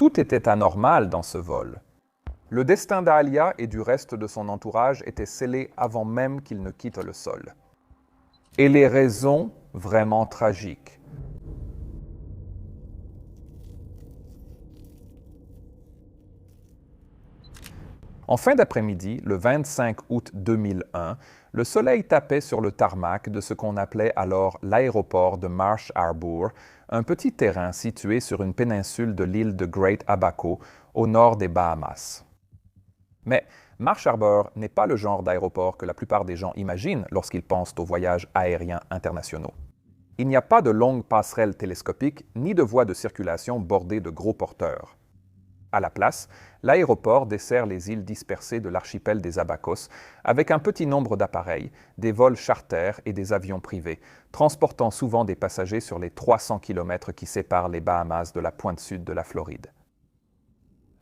Tout était anormal dans ce vol. Le destin d'Aalia et du reste de son entourage était scellé avant même qu'il ne quitte le sol. Et les raisons vraiment tragiques. En fin d'après-midi, le 25 août 2001, le soleil tapait sur le tarmac de ce qu'on appelait alors l'aéroport de Marsh Harbour, un petit terrain situé sur une péninsule de l'île de Great Abaco, au nord des Bahamas. Mais Marsh Harbour n'est pas le genre d'aéroport que la plupart des gens imaginent lorsqu'ils pensent aux voyages aériens internationaux. Il n'y a pas de longues passerelles télescopiques ni de voies de circulation bordées de gros porteurs. À la place, l'aéroport dessert les îles dispersées de l'archipel des Abacos avec un petit nombre d'appareils, des vols charters et des avions privés, transportant souvent des passagers sur les 300 km qui séparent les Bahamas de la pointe sud de la Floride.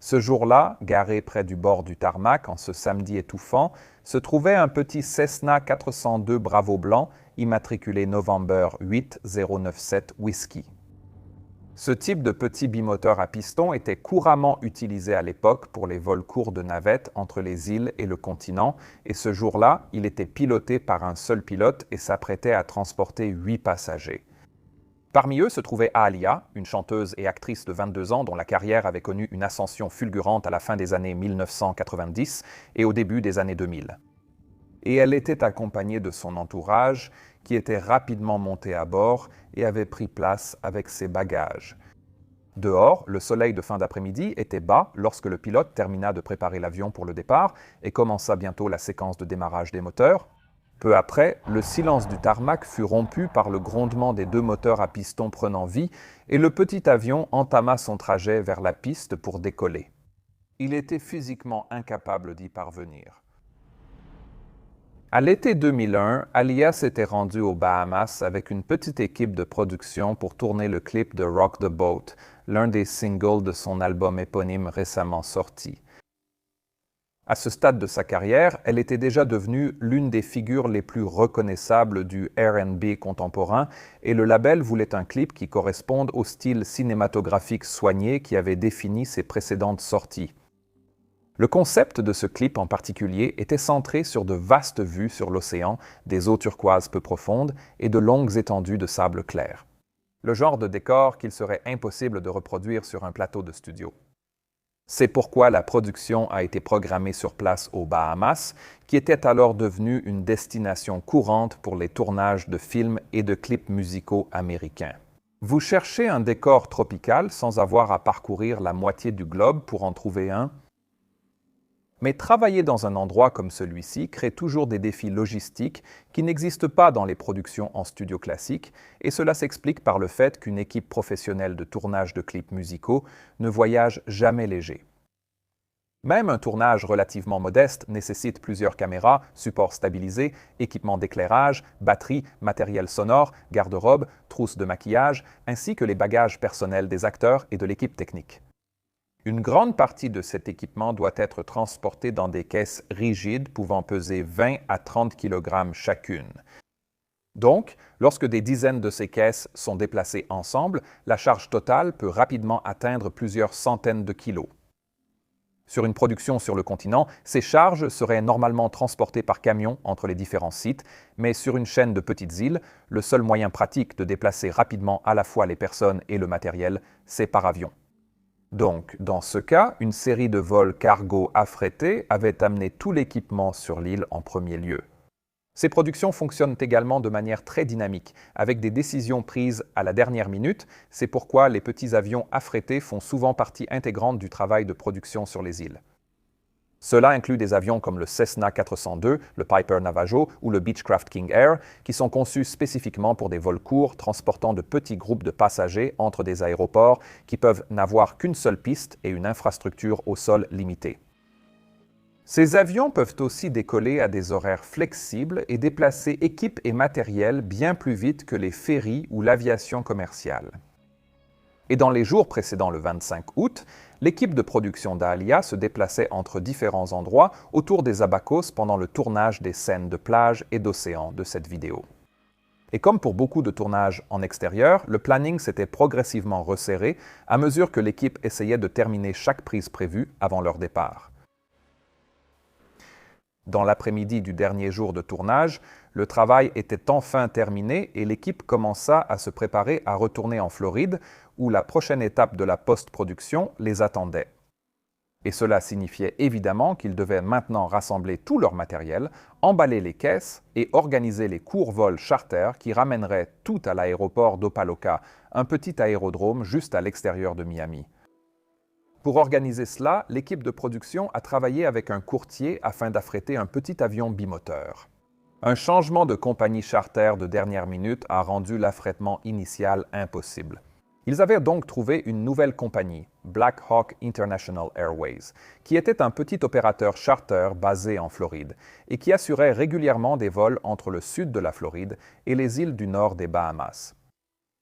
Ce jour-là, garé près du bord du tarmac en ce samedi étouffant, se trouvait un petit Cessna 402 Bravo blanc immatriculé November 8097 Whiskey. Ce type de petit bimoteur à piston était couramment utilisé à l'époque pour les vols courts de navette entre les îles et le continent, et ce jour-là, il était piloté par un seul pilote et s'apprêtait à transporter 8 passagers. Parmi eux se trouvait Aalia, une chanteuse et actrice de 22 ans dont la carrière avait connu une ascension fulgurante à la fin des années 1990 et au début des années 2000. Et elle était accompagnée de son entourage, qui était rapidement monté à bord et avait pris place avec ses bagages. Dehors, le soleil de fin d'après-midi était bas lorsque le pilote termina de préparer l'avion pour le départ et commença bientôt la séquence de démarrage des moteurs. Peu après, le silence du tarmac fut rompu par le grondement des 2 moteurs à piston prenant vie et le petit avion entama son trajet vers la piste pour décoller. Il était physiquement incapable d'y parvenir. À l'été 2001, Aalia s'était rendue aux Bahamas avec une petite équipe de production pour tourner le clip de Rock the Boat, l'un des singles de son album éponyme récemment sorti. À ce stade de sa carrière, elle était déjà devenue l'une des figures les plus reconnaissables du R&B contemporain et le label voulait un clip qui corresponde au style cinématographique soigné qui avait défini ses précédentes sorties. Le concept de ce clip en particulier était centré sur de vastes vues sur l'océan, des eaux turquoises peu profondes et de longues étendues de sable clair. Le genre de décor qu'il serait impossible de reproduire sur un plateau de studio. C'est pourquoi la production a été programmée sur place aux Bahamas, qui était alors devenue une destination courante pour les tournages de films et de clips musicaux américains. Vous cherchez un décor tropical sans avoir à parcourir la moitié du globe pour en trouver un? Mais travailler dans un endroit comme celui-ci crée toujours des défis logistiques qui n'existent pas dans les productions en studio classique, et cela s'explique par le fait qu'une équipe professionnelle de tournage de clips musicaux ne voyage jamais léger. Même un tournage relativement modeste nécessite plusieurs caméras, supports stabilisés, équipements d'éclairage, batteries, matériel sonore, garde-robe, trousses de maquillage, ainsi que les bagages personnels des acteurs et de l'équipe technique. Une grande partie de cet équipement doit être transporté dans des caisses rigides pouvant peser 20 à 30 kg chacune. Donc, lorsque des dizaines de ces caisses sont déplacées ensemble, la charge totale peut rapidement atteindre plusieurs centaines de kilos. Sur une production sur le continent, ces charges seraient normalement transportées par camion entre les différents sites, mais sur une chaîne de petites îles, le seul moyen pratique de déplacer rapidement à la fois les personnes et le matériel, c'est par avion. Donc, dans ce cas, une série de vols cargo affrétés avait amené tout l'équipement sur l'île en premier lieu. Ces productions fonctionnent également de manière très dynamique, avec des décisions prises à la dernière minute. C'est pourquoi les petits avions affrétés font souvent partie intégrante du travail de production sur les îles. Cela inclut des avions comme le Cessna 402, le Piper Navajo ou le Beechcraft King Air, qui sont conçus spécifiquement pour des vols courts transportant de petits groupes de passagers entre des aéroports qui peuvent n'avoir qu'une seule piste et une infrastructure au sol limitée. Ces avions peuvent aussi décoller à des horaires flexibles et déplacer équipes et matériel bien plus vite que les ferries ou l'aviation commerciale. Et dans les jours précédant le 25 août, l'équipe de production d'Aalia se déplaçait entre différents endroits autour des Abacos pendant le tournage des scènes de plage et d'océan de cette vidéo. Et comme pour beaucoup de tournages en extérieur, le planning s'était progressivement resserré à mesure que l'équipe essayait de terminer chaque prise prévue avant leur départ. Dans l'après-midi du dernier jour de tournage, le travail était enfin terminé et l'équipe commença à se préparer à retourner en Floride, où la prochaine étape de la post-production les attendait. Et cela signifiait évidemment qu'ils devaient maintenant rassembler tout leur matériel, emballer les caisses et organiser les courts vols charter qui ramèneraient tout à l'aéroport d'Opa-locka, un petit aérodrome juste à l'extérieur de Miami. Pour organiser cela, l'équipe de production a travaillé avec un courtier afin d'affréter un petit avion bimoteur. Un changement de compagnie charter de dernière minute a rendu l'affrètement initial impossible. Ils avaient donc trouvé une nouvelle compagnie, Black Hawk International Airways, qui était un petit opérateur charter basé en Floride et qui assurait régulièrement des vols entre le sud de la Floride et les îles du nord des Bahamas.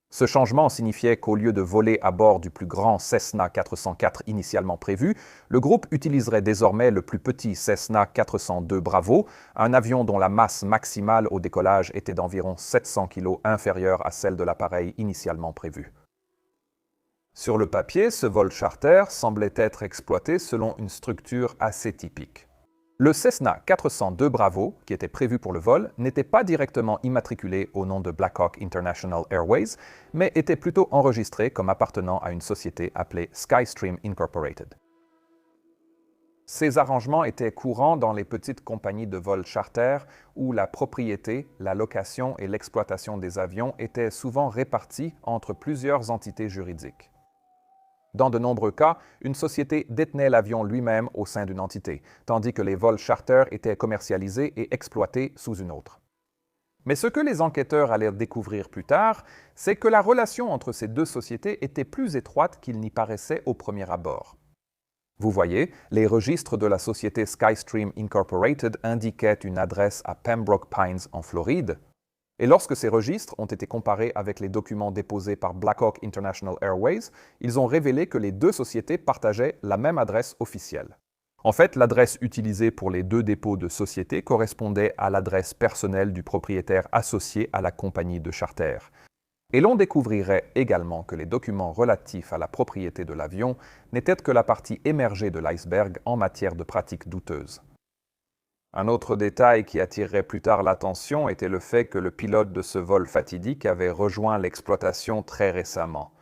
Ce changement signifiait qu'au lieu de voler à bord du plus grand Cessna 404 initialement prévu, le groupe utiliserait désormais le plus petit Cessna 402 Bravo, un avion dont la masse maximale au décollage était d'environ 700 kg inférieure à celle de l'appareil initialement prévu. Sur le papier, ce vol charter semblait être exploité selon une structure assez typique. Le Cessna 402 Bravo, qui était prévu pour le vol, n'était pas directement immatriculé au nom de Black Hawk International Airways, mais était plutôt enregistré comme appartenant à une société appelée Skystream Incorporated. Ces arrangements étaient courants dans les petites compagnies de vol charter où la propriété, la location et l'exploitation des avions étaient souvent réparties entre plusieurs entités juridiques. Dans de nombreux cas, une société détenait l'avion lui-même au sein d'une entité, tandis que les vols charter étaient commercialisés et exploités sous une autre. Mais ce que les enquêteurs allèrent découvrir plus tard, c'est que la relation entre ces deux sociétés était plus étroite qu'il n'y paraissait au premier abord. Vous voyez, les registres de la société Skystream Incorporated indiquaient une adresse à Pembroke Pines en Floride, et lorsque ces registres ont été comparés avec les documents déposés par Black Hawk International Airways, ils ont révélé que les deux sociétés partageaient la même adresse officielle. En fait, l'adresse utilisée pour les deux dépôts de société correspondait à l'adresse personnelle du propriétaire associé à la compagnie de charter. Et l'on découvrirait également que les documents relatifs à la propriété de l'avion n'étaient que la partie émergée de l'iceberg en matière de pratiques douteuses. Un autre détail qui attirerait plus tard l'attention était le fait que le pilote de ce vol fatidique avait rejoint l'exploitation très récemment.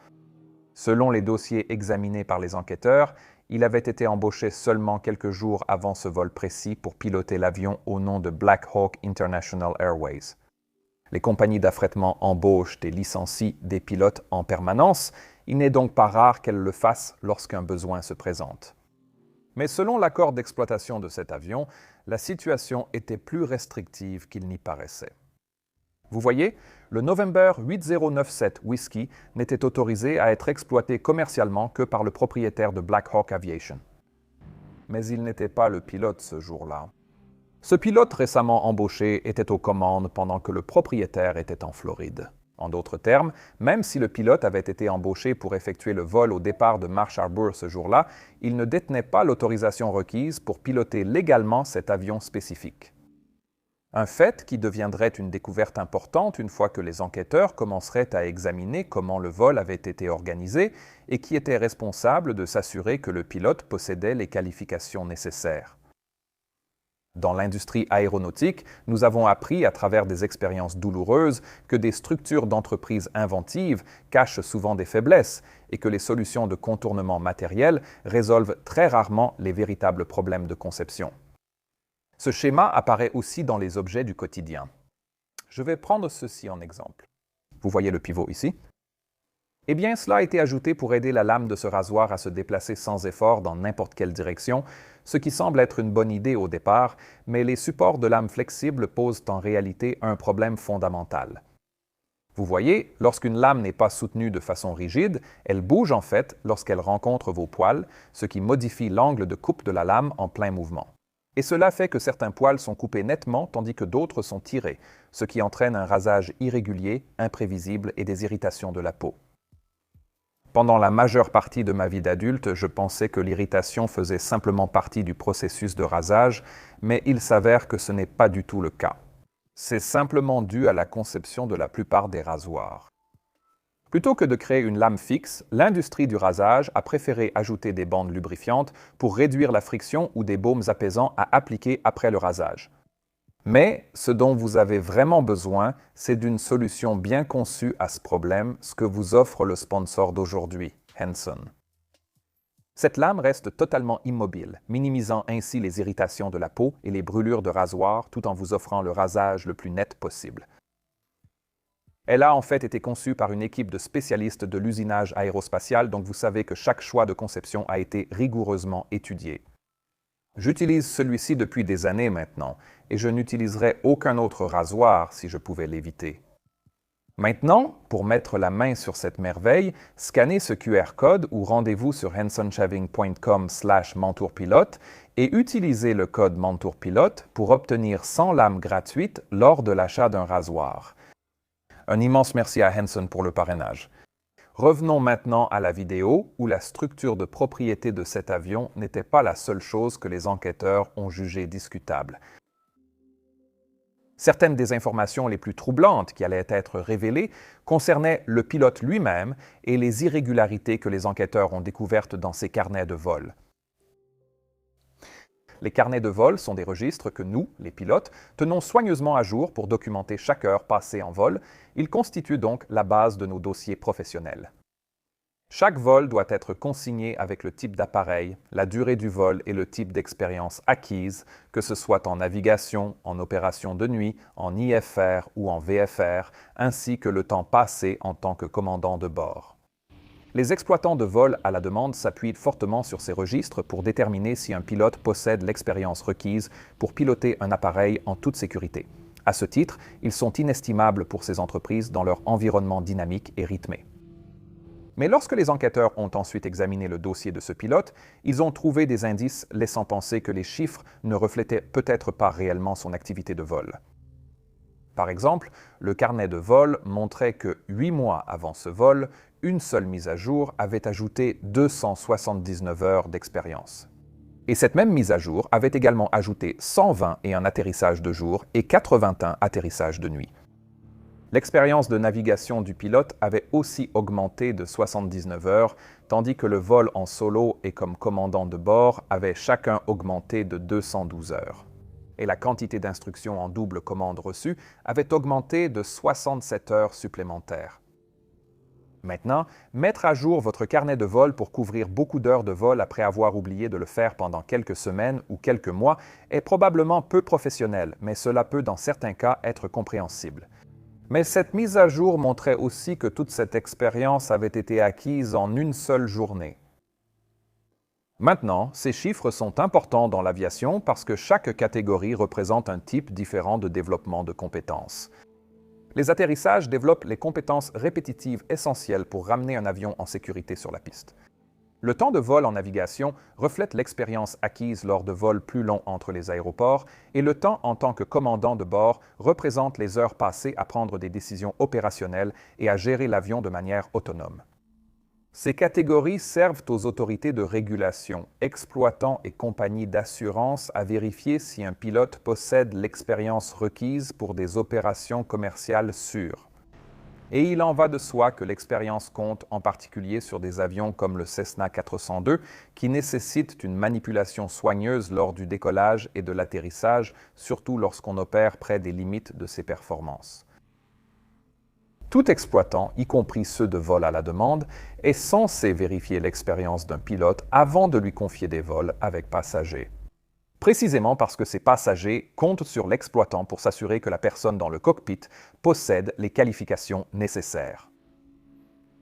Selon les dossiers examinés par les enquêteurs, il avait été embauché seulement quelques jours avant ce vol précis pour piloter l'avion au nom de Black Hawk International Airways. Les compagnies d'affrètement embauchent et licencient des pilotes en permanence, il n'est donc pas rare qu'elles le fassent lorsqu'un besoin se présente. Mais selon l'accord d'exploitation de cet avion, la situation était plus restrictive qu'il n'y paraissait. Vous voyez, le November 8097 Whiskey n'était autorisé à être exploité commercialement que par le propriétaire de Black Hawk Aviation. Mais il n'était pas le pilote ce jour-là. Ce pilote récemment embauché était aux commandes pendant que le propriétaire était en Floride. En d'autres termes, même si le pilote avait été embauché pour effectuer le vol au départ de Marsh Harbour ce jour-là, il ne détenait pas l'autorisation requise pour piloter légalement cet avion spécifique. Un fait qui deviendrait une découverte importante une fois que les enquêteurs commenceraient à examiner comment le vol avait été organisé et qui était responsable de s'assurer que le pilote possédait les qualifications nécessaires. Dans l'industrie aéronautique, nous avons appris à travers des expériences douloureuses que des structures d'entreprises inventives cachent souvent des faiblesses et que les solutions de contournement matériel résolvent très rarement les véritables problèmes de conception. Ce schéma apparaît aussi dans les objets du quotidien. Je vais prendre ceci en exemple. Vous voyez le pivot ici? Eh bien, cela a été ajouté pour aider la lame de ce rasoir à se déplacer sans effort dans n'importe quelle direction, ce qui semble être une bonne idée au départ, mais les supports de lame flexibles posent en réalité un problème fondamental. Vous voyez, lorsqu'une lame n'est pas soutenue de façon rigide, elle bouge en fait lorsqu'elle rencontre vos poils, ce qui modifie l'angle de coupe de la lame en plein mouvement. Et cela fait que certains poils sont coupés nettement tandis que d'autres sont tirés, ce qui entraîne un rasage irrégulier, imprévisible et des irritations de la peau. Pendant la majeure partie de ma vie d'adulte, je pensais que l'irritation faisait simplement partie du processus de rasage, mais il s'avère que ce n'est pas du tout le cas. C'est simplement dû à la conception de la plupart des rasoirs. Plutôt que de créer une lame fixe, l'industrie du rasage a préféré ajouter des bandes lubrifiantes pour réduire la friction ou des baumes apaisants à appliquer après le rasage. Mais ce dont vous avez vraiment besoin, c'est d'une solution bien conçue à ce problème, ce que vous offre le sponsor d'aujourd'hui, Henson. Cette lame reste totalement immobile, minimisant ainsi les irritations de la peau et les brûlures de rasoir tout en vous offrant le rasage le plus net possible. Elle a en fait été conçue par une équipe de spécialistes de l'usinage aérospatial, donc vous savez que chaque choix de conception a été rigoureusement étudié. J'utilise celui-ci depuis des années maintenant, et je n'utiliserais aucun autre rasoir si je pouvais l'éviter. Maintenant, pour mettre la main sur cette merveille, scannez ce QR code ou rendez-vous sur hensonshaving.com/mentourpilote et utilisez le code mentourpilote pour obtenir 100 lames gratuites lors de l'achat d'un rasoir. Un immense merci à Henson pour le parrainage. Revenons maintenant à la vidéo où la structure de propriété de cet avion n'était pas la seule chose que les enquêteurs ont jugé discutable. Certaines des informations les plus troublantes qui allaient être révélées concernaient le pilote lui-même et les irrégularités que les enquêteurs ont découvertes dans ses carnets de vol. Les carnets de vol sont des registres que nous, les pilotes, tenons soigneusement à jour pour documenter chaque heure passée en vol. Ils constituent donc la base de nos dossiers professionnels. Chaque vol doit être consigné avec le type d'appareil, la durée du vol et le type d'expérience acquise, que ce soit en navigation, en opération de nuit, en IFR ou en VFR, ainsi que le temps passé en tant que commandant de bord. Les exploitants de vol à la demande s'appuient fortement sur ces registres pour déterminer si un pilote possède l'expérience requise pour piloter un appareil en toute sécurité. À ce titre, ils sont inestimables pour ces entreprises dans leur environnement dynamique et rythmé. Mais lorsque les enquêteurs ont ensuite examiné le dossier de ce pilote, ils ont trouvé des indices laissant penser que les chiffres ne reflétaient peut-être pas réellement son activité de vol. Par exemple, le carnet de vol montrait que 8 mois avant ce vol, une seule mise à jour avait ajouté 279 heures d'expérience. Et cette même mise à jour avait également ajouté 121 atterrissages de jour et 81 atterrissages de nuit. L'expérience de navigation du pilote avait aussi augmenté de 79 heures, tandis que le vol en solo et comme commandant de bord avait chacun augmenté de 212 heures. Et la quantité d'instructions en double commande reçues avait augmenté de 67 heures supplémentaires. Maintenant, mettre à jour votre carnet de vol pour couvrir beaucoup d'heures de vol après avoir oublié de le faire pendant quelques semaines ou quelques mois est probablement peu professionnel, mais cela peut dans certains cas être compréhensible. Mais cette mise à jour montrait aussi que toute cette expérience avait été acquise en une seule journée. Maintenant, ces chiffres sont importants dans l'aviation parce que chaque catégorie représente un type différent de développement de compétences. Les atterrissages développent les compétences répétitives essentielles pour ramener un avion en sécurité sur la piste. Le temps de vol en navigation reflète l'expérience acquise lors de vols plus longs entre les aéroports et le temps en tant que commandant de bord représente les heures passées à prendre des décisions opérationnelles et à gérer l'avion de manière autonome. Ces catégories servent aux autorités de régulation, exploitants et compagnies d'assurance à vérifier si un pilote possède l'expérience requise pour des opérations commerciales sûres. Et il en va de soi que l'expérience compte en particulier sur des avions comme le Cessna 402 qui nécessitent une manipulation soigneuse lors du décollage et de l'atterrissage, surtout lorsqu'on opère près des limites de ses performances. Tout exploitant, y compris ceux de vol à la demande, est censé vérifier l'expérience d'un pilote avant de lui confier des vols avec passagers. Précisément parce que ces passagers comptent sur l'exploitant pour s'assurer que la personne dans le cockpit possède les qualifications nécessaires.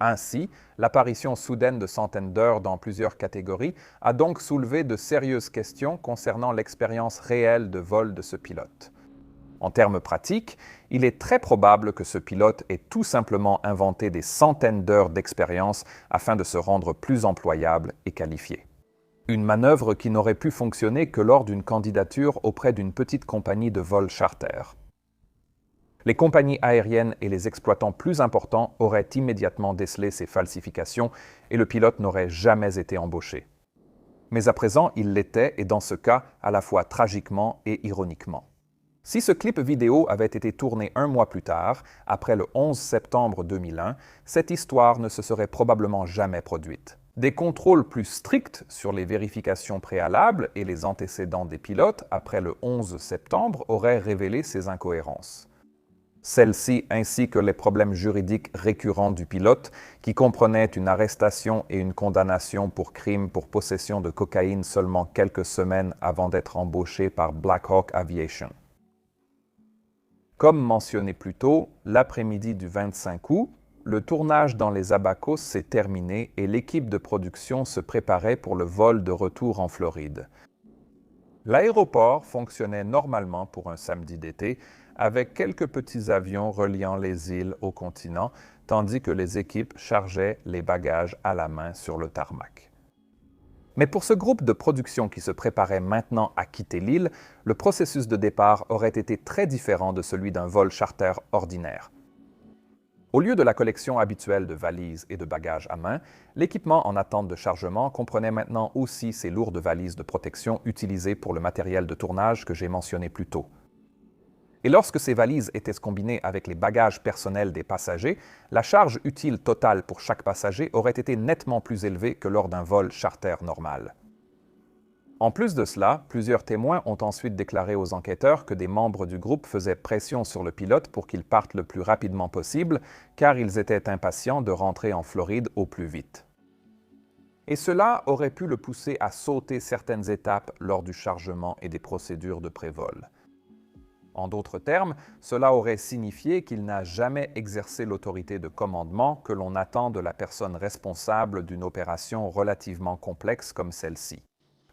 Ainsi, l'apparition soudaine de centaines d'heures dans plusieurs catégories a donc soulevé de sérieuses questions concernant l'expérience réelle de vol de ce pilote. En termes pratiques, il est très probable que ce pilote ait tout simplement inventé des centaines d'heures d'expérience afin de se rendre plus employable et qualifié. Une manœuvre qui n'aurait pu fonctionner que lors d'une candidature auprès d'une petite compagnie de vol charter. Les compagnies aériennes et les exploitants plus importants auraient immédiatement décelé ces falsifications et le pilote n'aurait jamais été embauché. Mais à présent, il l'était et dans ce cas, à la fois tragiquement et ironiquement. Si ce clip vidéo avait été tourné un mois plus tard, après le 11 septembre 2001, cette histoire ne se serait probablement jamais produite. Des contrôles plus stricts sur les vérifications préalables et les antécédents des pilotes après le 11 septembre auraient révélé ces incohérences. Celles-ci ainsi que les problèmes juridiques récurrents du pilote, qui comprenaient une arrestation et une condamnation pour crime pour possession de cocaïne seulement quelques semaines avant d'être embauché par Black Hawk Aviation. Comme mentionné plus tôt, l'après-midi du 25 août, le tournage dans les Abacos s'est terminé et l'équipe de production se préparait pour le vol de retour en Floride. L'aéroport fonctionnait normalement pour un samedi d'été, avec quelques petits avions reliant les îles au continent, tandis que les équipes chargeaient les bagages à la main sur le tarmac. Mais pour ce groupe de production qui se préparait maintenant à quitter l'île, le processus de départ aurait été très différent de celui d'un vol charter ordinaire. Au lieu de la collection habituelle de valises et de bagages à main, l'équipement en attente de chargement comprenait maintenant aussi ces lourdes valises de protection utilisées pour le matériel de tournage que j'ai mentionné plus tôt. Et lorsque ces valises étaient combinées avec les bagages personnels des passagers, la charge utile totale pour chaque passager aurait été nettement plus élevée que lors d'un vol charter normal. En plus de cela, plusieurs témoins ont ensuite déclaré aux enquêteurs que des membres du groupe faisaient pression sur le pilote pour qu'il parte le plus rapidement possible, car ils étaient impatients de rentrer en Floride au plus vite. Et cela aurait pu le pousser à sauter certaines étapes lors du chargement et des procédures de prévol. En d'autres termes, cela aurait signifié qu'il n'a jamais exercé l'autorité de commandement que l'on attend de la personne responsable d'une opération relativement complexe comme celle-ci.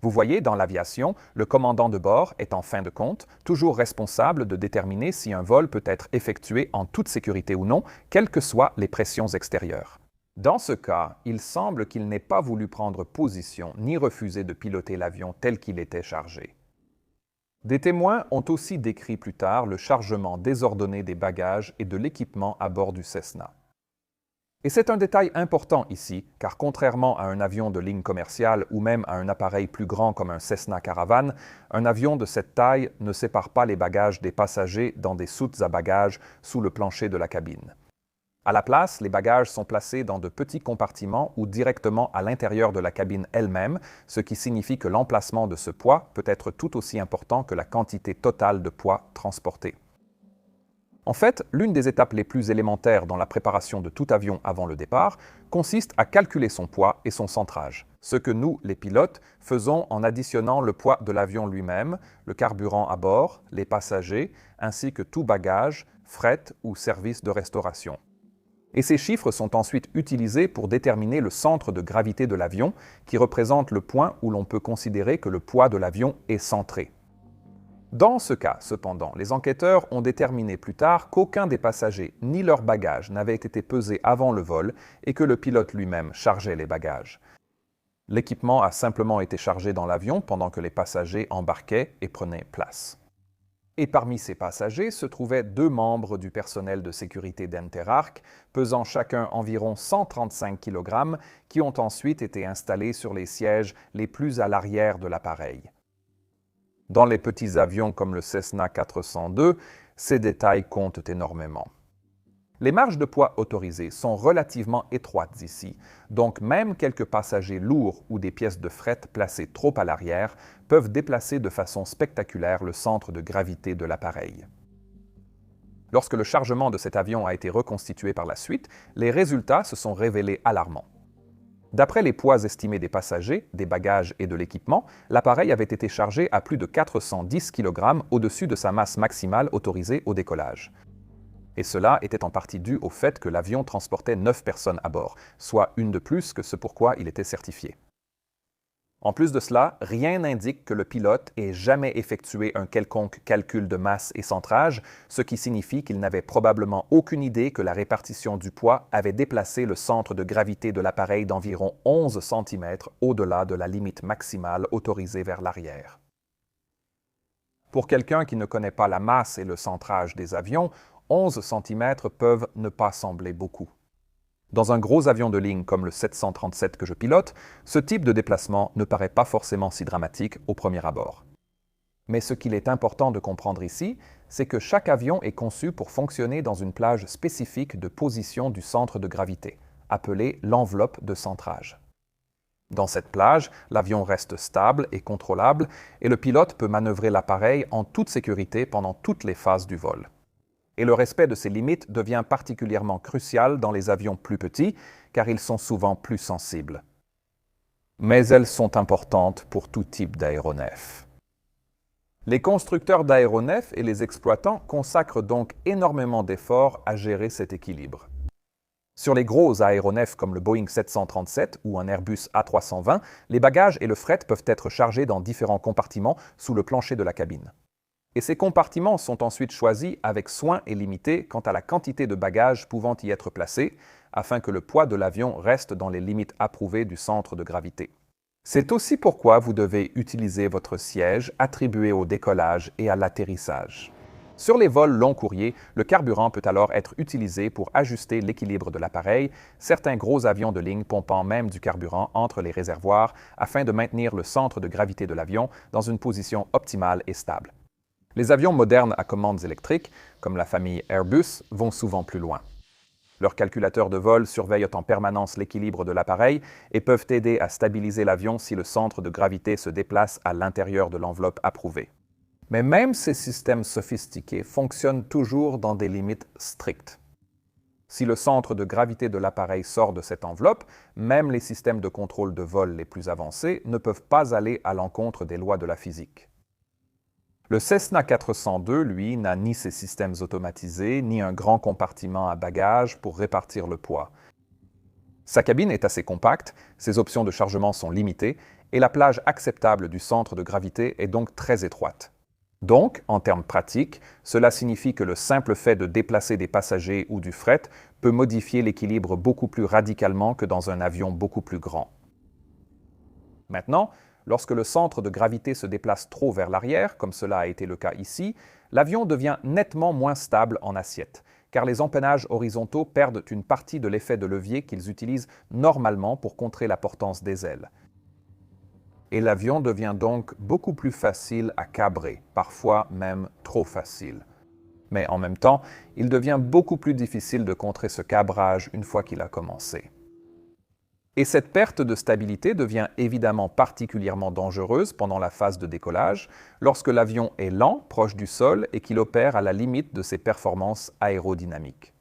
Vous voyez, dans l'aviation, le commandant de bord est en fin de compte toujours responsable de déterminer si un vol peut être effectué en toute sécurité ou non, quelles que soient les pressions extérieures. Dans ce cas, il semble qu'il n'ait pas voulu prendre position ni refuser de piloter l'avion tel qu'il était chargé. Des témoins ont aussi décrit plus tard le chargement désordonné des bagages et de l'équipement à bord du Cessna. Et c'est un détail important ici, car contrairement à un avion de ligne commerciale ou même à un appareil plus grand comme un Cessna Caravan, un avion de cette taille ne sépare pas les bagages des passagers dans des soutes à bagages sous le plancher de la cabine. À la place, les bagages sont placés dans de petits compartiments ou directement à l'intérieur de la cabine elle-même, ce qui signifie que l'emplacement de ce poids peut être tout aussi important que la quantité totale de poids transporté. En fait, l'une des étapes les plus élémentaires dans la préparation de tout avion avant le départ consiste à calculer son poids et son centrage, ce que nous, les pilotes, faisons en additionnant le poids de l'avion lui-même, le carburant à bord, les passagers, ainsi que tout bagage, fret ou service de restauration. Et ces chiffres sont ensuite utilisés pour déterminer le centre de gravité de l'avion, qui représente le point où l'on peut considérer que le poids de l'avion est centré. Dans ce cas, cependant, les enquêteurs ont déterminé plus tard qu'aucun des passagers ni leurs bagages n'avait été pesé avant le vol et que le pilote lui-même chargeait les bagages. L'équipement a simplement été chargé dans l'avion pendant que les passagers embarquaient et prenaient place. Et parmi ces passagers se trouvaient 2 membres du personnel de sécurité d'Enterark, pesant chacun environ 135 kg, qui ont ensuite été installés sur les sièges les plus à l'arrière de l'appareil. Dans les petits avions comme le Cessna 402, ces détails comptent énormément. Les marges de poids autorisées sont relativement étroites ici, donc même quelques passagers lourds ou des pièces de fret placées trop à l'arrière peuvent déplacer de façon spectaculaire le centre de gravité de l'appareil. Lorsque le chargement de cet avion a été reconstitué par la suite, les résultats se sont révélés alarmants. D'après les poids estimés des passagers, des bagages et de l'équipement, l'appareil avait été chargé à plus de 410 kg au-dessus de sa masse maximale autorisée au décollage. Et cela était en partie dû au fait que l'avion transportait 9 personnes à bord, soit une de plus que ce pour quoi il était certifié. En plus de cela, rien n'indique que le pilote ait jamais effectué un quelconque calcul de masse et centrage, ce qui signifie qu'il n'avait probablement aucune idée que la répartition du poids avait déplacé le centre de gravité de l'appareil d'environ 11 cm au-delà de la limite maximale autorisée vers l'arrière. Pour quelqu'un qui ne connaît pas la masse et le centrage des avions, 11 cm peuvent ne pas sembler beaucoup. Dans un gros avion de ligne comme le 737 que je pilote, ce type de déplacement ne paraît pas forcément si dramatique au premier abord. Mais ce qu'il est important de comprendre ici, c'est que chaque avion est conçu pour fonctionner dans une plage spécifique de position du centre de gravité, appelée l'enveloppe de centrage. Dans cette plage, l'avion reste stable et contrôlable et le pilote peut manœuvrer l'appareil en toute sécurité pendant toutes les phases du vol. Et le respect de ces limites devient particulièrement crucial dans les avions plus petits, car ils sont souvent plus sensibles. Mais elles sont importantes pour tout type d'aéronef. Les constructeurs d'aéronefs et les exploitants consacrent donc énormément d'efforts à gérer cet équilibre. Sur les gros aéronefs comme le Boeing 737 ou un Airbus A320, les bagages et le fret peuvent être chargés dans différents compartiments sous le plancher de la cabine. Et ces compartiments sont ensuite choisis avec soin et limités quant à la quantité de bagages pouvant y être placés, afin que le poids de l'avion reste dans les limites approuvées du centre de gravité. C'est aussi pourquoi vous devez utiliser votre siège attribué au décollage et à l'atterrissage. Sur les vols long courriers, le carburant peut alors être utilisé pour ajuster l'équilibre de l'appareil, certains gros avions de ligne pompant même du carburant entre les réservoirs afin de maintenir le centre de gravité de l'avion dans une position optimale et stable. Les avions modernes à commandes électriques, comme la famille Airbus, vont souvent plus loin. Leurs calculateurs de vol surveillent en permanence l'équilibre de l'appareil et peuvent aider à stabiliser l'avion si le centre de gravité se déplace à l'intérieur de l'enveloppe approuvée. Mais même ces systèmes sophistiqués fonctionnent toujours dans des limites strictes. Si le centre de gravité de l'appareil sort de cette enveloppe, même les systèmes de contrôle de vol les plus avancés ne peuvent pas aller à l'encontre des lois de la physique. Le Cessna 402, lui, n'a ni ces systèmes automatisés, ni un grand compartiment à bagages pour répartir le poids. Sa cabine est assez compacte, ses options de chargement sont limitées, et la plage acceptable du centre de gravité est donc très étroite. Donc, en termes pratiques, cela signifie que le simple fait de déplacer des passagers ou du fret peut modifier l'équilibre beaucoup plus radicalement que dans un avion beaucoup plus grand. Maintenant, lorsque le centre de gravité se déplace trop vers l'arrière, comme cela a été le cas ici, l'avion devient nettement moins stable en assiette, car les empennages horizontaux perdent une partie de l'effet de levier qu'ils utilisent normalement pour contrer la portance des ailes. Et l'avion devient donc beaucoup plus facile à cabrer, parfois même trop facile. Mais en même temps, il devient beaucoup plus difficile de contrer ce cabrage une fois qu'il a commencé. Et cette perte de stabilité devient évidemment particulièrement dangereuse pendant la phase de décollage, lorsque l'avion est lent, proche du sol et qu'il opère à la limite de ses performances aérodynamiques.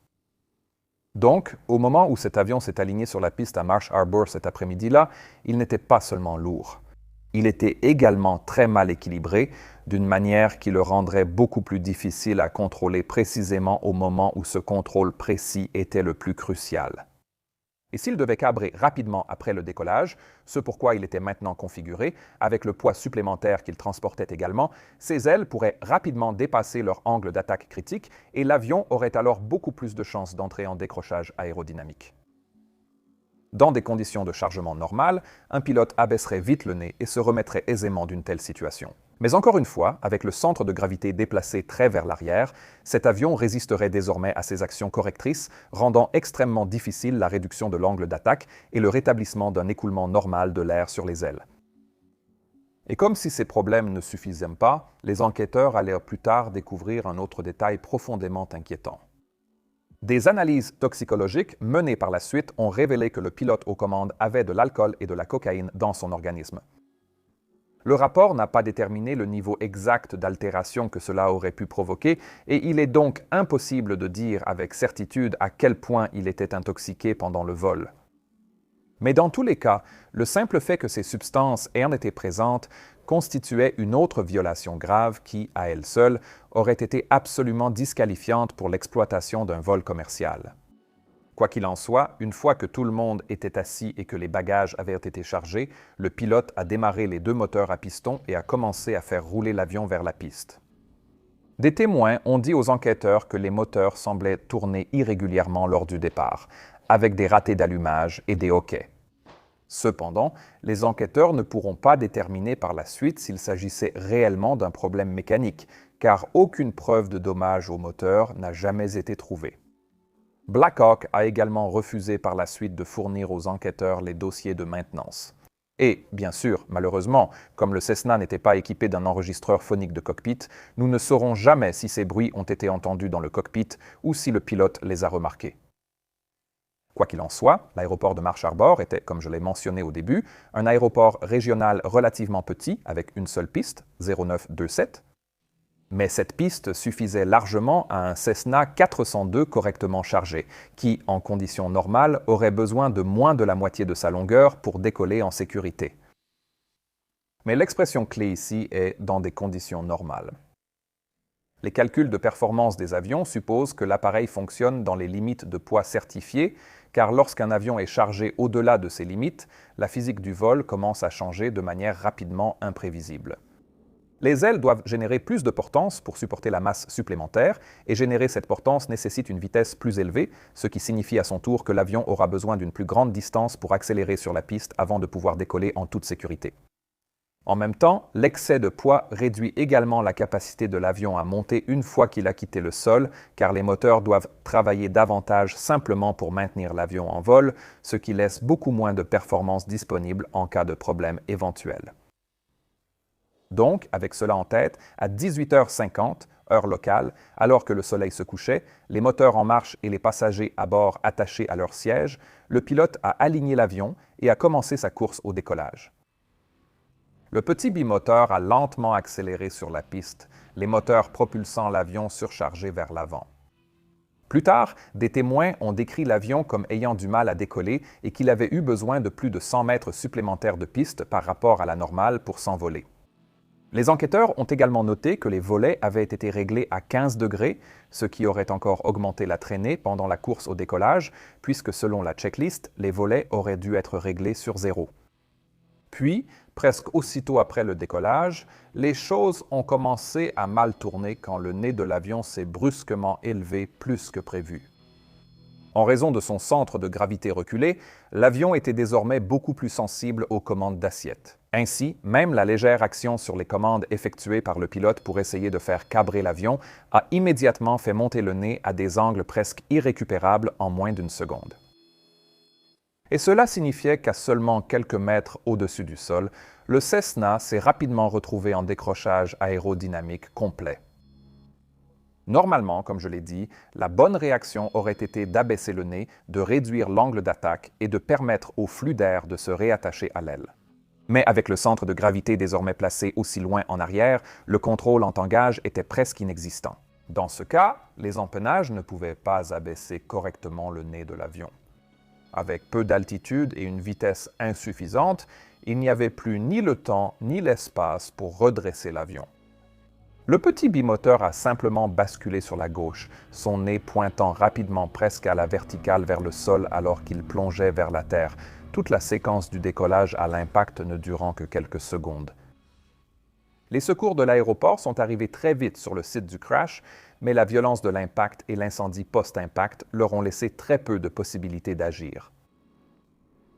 Donc, au moment où cet avion s'est aligné sur la piste à Marsh Harbour cet après-midi-là, il n'était pas seulement lourd. Il était également très mal équilibré, d'une manière qui le rendrait beaucoup plus difficile à contrôler précisément au moment où ce contrôle précis était le plus crucial. Et s'il devait cabrer rapidement après le décollage, ce pourquoi il était maintenant configuré, avec le poids supplémentaire qu'il transportait également, ses ailes pourraient rapidement dépasser leur angle d'attaque critique et l'avion aurait alors beaucoup plus de chances d'entrer en décrochage aérodynamique. Dans des conditions de chargement normales, un pilote abaisserait vite le nez et se remettrait aisément d'une telle situation. Mais encore une fois, avec le centre de gravité déplacé très vers l'arrière, cet avion résisterait désormais à ces actions correctrices, rendant extrêmement difficile la réduction de l'angle d'attaque et le rétablissement d'un écoulement normal de l'air sur les ailes. Et comme si ces problèmes ne suffisaient pas, les enquêteurs allèrent plus tard découvrir un autre détail profondément inquiétant. Des analyses toxicologiques menées par la suite ont révélé que le pilote aux commandes avait de l'alcool et de la cocaïne dans son organisme. Le rapport n'a pas déterminé le niveau exact d'altération que cela aurait pu provoquer et il est donc impossible de dire avec certitude à quel point il était intoxiqué pendant le vol. Mais dans tous les cas, le simple fait que ces substances aient été présentes constituait une autre violation grave qui, à elle seule, aurait été absolument disqualifiante pour l'exploitation d'un vol commercial. Quoi qu'il en soit, une fois que tout le monde était assis et que les bagages avaient été chargés, le pilote a démarré les deux moteurs à piston et a commencé à faire rouler l'avion vers la piste. Des témoins ont dit aux enquêteurs que les moteurs semblaient tourner irrégulièrement lors du départ, avec des ratés d'allumage et des hoquets. Cependant, les enquêteurs ne pourront pas déterminer par la suite s'il s'agissait réellement d'un problème mécanique, car aucune preuve de dommage au moteur n'a jamais été trouvée. Black Hawk a également refusé par la suite de fournir aux enquêteurs les dossiers de maintenance. Et, bien sûr, malheureusement, comme le Cessna n'était pas équipé d'un enregistreur phonique de cockpit, nous ne saurons jamais si ces bruits ont été entendus dans le cockpit ou si le pilote les a remarqués. Quoi qu'il en soit, l'aéroport de Marsh Harbor était, comme je l'ai mentionné au début, un aéroport régional relativement petit avec une seule piste, 0927. Mais cette piste suffisait largement à un Cessna 402 correctement chargé, qui, en conditions normales, aurait besoin de moins de la moitié de sa longueur pour décoller en sécurité. Mais l'expression clé ici est « dans des conditions normales ». Les calculs de performance des avions supposent que l'appareil fonctionne dans les limites de poids certifiées, car lorsqu'un avion est chargé au-delà de ces limites, la physique du vol commence à changer de manière rapidement imprévisible. Les ailes doivent générer plus de portance pour supporter la masse supplémentaire, et générer cette portance nécessite une vitesse plus élevée, ce qui signifie à son tour que l'avion aura besoin d'une plus grande distance pour accélérer sur la piste avant de pouvoir décoller en toute sécurité. En même temps, l'excès de poids réduit également la capacité de l'avion à monter une fois qu'il a quitté le sol, car les moteurs doivent travailler davantage simplement pour maintenir l'avion en vol, ce qui laisse beaucoup moins de performance disponible en cas de problème éventuel. Donc, avec cela en tête, à 18h50, heure locale, alors que le soleil se couchait, les moteurs en marche et les passagers à bord attachés à leur siège, le pilote a aligné l'avion et a commencé sa course au décollage. Le petit bimoteur a lentement accéléré sur la piste, les moteurs propulsant l'avion surchargé vers l'avant. Plus tard, des témoins ont décrit l'avion comme ayant du mal à décoller et qu'il avait eu besoin de plus de 100 mètres supplémentaires de piste par rapport à la normale pour s'envoler. Les enquêteurs ont également noté que les volets avaient été réglés à 15 degrés, ce qui aurait encore augmenté la traînée pendant la course au décollage, puisque selon la checklist, les volets auraient dû être réglés sur 0. Puis, presque aussitôt après le décollage, les choses ont commencé à mal tourner quand le nez de l'avion s'est brusquement élevé plus que prévu. En raison de son centre de gravité reculé, l'avion était désormais beaucoup plus sensible aux commandes d'assiette. Ainsi, même la légère action sur les commandes effectuées par le pilote pour essayer de faire cabrer l'avion a immédiatement fait monter le nez à des angles presque irrécupérables en moins d'une seconde. Et cela signifiait qu'à seulement quelques mètres au-dessus du sol, le Cessna s'est rapidement retrouvé en décrochage aérodynamique complet. Normalement, comme je l'ai dit, la bonne réaction aurait été d'abaisser le nez, de réduire l'angle d'attaque et de permettre au flux d'air de se réattacher à l'aile. Mais avec le centre de gravité désormais placé aussi loin en arrière, le contrôle en tangage était presque inexistant. Dans ce cas, les empennages ne pouvaient pas abaisser correctement le nez de l'avion. Avec peu d'altitude et une vitesse insuffisante, il n'y avait plus ni le temps ni l'espace pour redresser l'avion. Le petit bimoteur a simplement basculé sur la gauche, son nez pointant rapidement presque à la verticale vers le sol alors qu'il plongeait vers la terre, toute la séquence du décollage à l'impact ne durant que quelques secondes. Les secours de l'aéroport sont arrivés très vite sur le site du crash, mais la violence de l'impact et l'incendie post-impact leur ont laissé très peu de possibilités d'agir.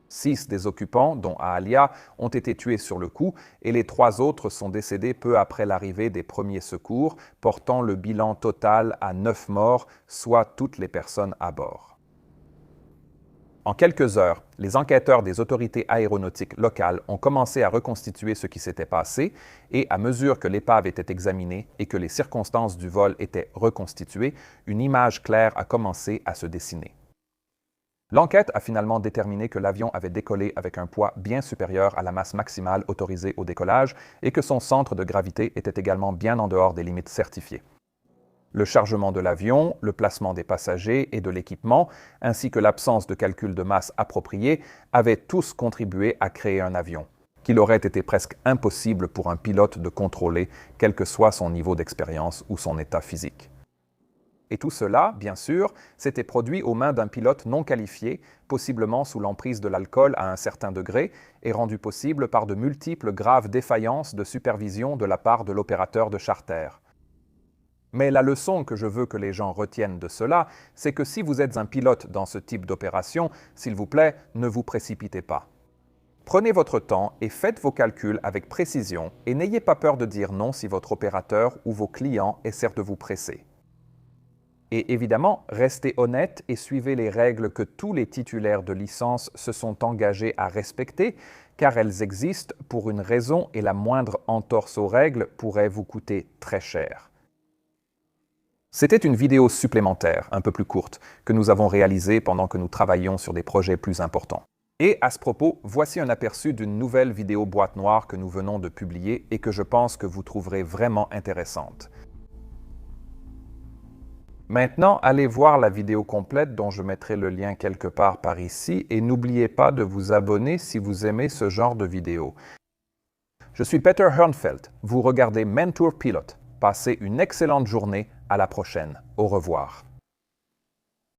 6 des occupants, dont Aaliyah, ont été tués sur le coup et les 3 autres sont décédés peu après l'arrivée des premiers secours, portant le bilan total à 9 morts, soit toutes les personnes à bord. En quelques heures, les enquêteurs des autorités aéronautiques locales ont commencé à reconstituer ce qui s'était passé et, à mesure que l'épave était examinée et que les circonstances du vol étaient reconstituées, une image claire a commencé à se dessiner. L'enquête a finalement déterminé que l'avion avait décollé avec un poids bien supérieur à la masse maximale autorisée au décollage et que son centre de gravité était également bien en dehors des limites certifiées. Le chargement de l'avion, le placement des passagers et de l'équipement, ainsi que l'absence de calcul de masse approprié, avaient tous contribué à créer un avion, qu'il aurait été presque impossible pour un pilote de contrôler, quel que soit son niveau d'expérience ou son état physique. Et tout cela, bien sûr, s'était produit aux mains d'un pilote non qualifié, possiblement sous l'emprise de l'alcool à un certain degré, et rendu possible par de multiples graves défaillances de supervision de la part de l'opérateur de charter. Mais la leçon que je veux que les gens retiennent de cela, c'est que si vous êtes un pilote dans ce type d'opération, s'il vous plaît, ne vous précipitez pas. Prenez votre temps et faites vos calculs avec précision et n'ayez pas peur de dire non si votre opérateur ou vos clients essaient de vous presser. Et évidemment, restez honnête et suivez les règles que tous les titulaires de licence se sont engagés à respecter, car elles existent pour une raison et la moindre entorse aux règles pourrait vous coûter très cher. C'était une vidéo supplémentaire, un peu plus courte, que nous avons réalisée pendant que nous travaillions sur des projets plus importants. Et à ce propos, voici un aperçu d'une nouvelle vidéo boîte noire que nous venons de publier et que je pense que vous trouverez vraiment intéressante. Maintenant, allez voir la vidéo complète dont je mettrai le lien quelque part par ici et n'oubliez pas de vous abonner si vous aimez ce genre de vidéo. Je suis Peter Hörnfeld, vous regardez Mentour Pilot. Passez une excellente journée, à la prochaine. Au revoir.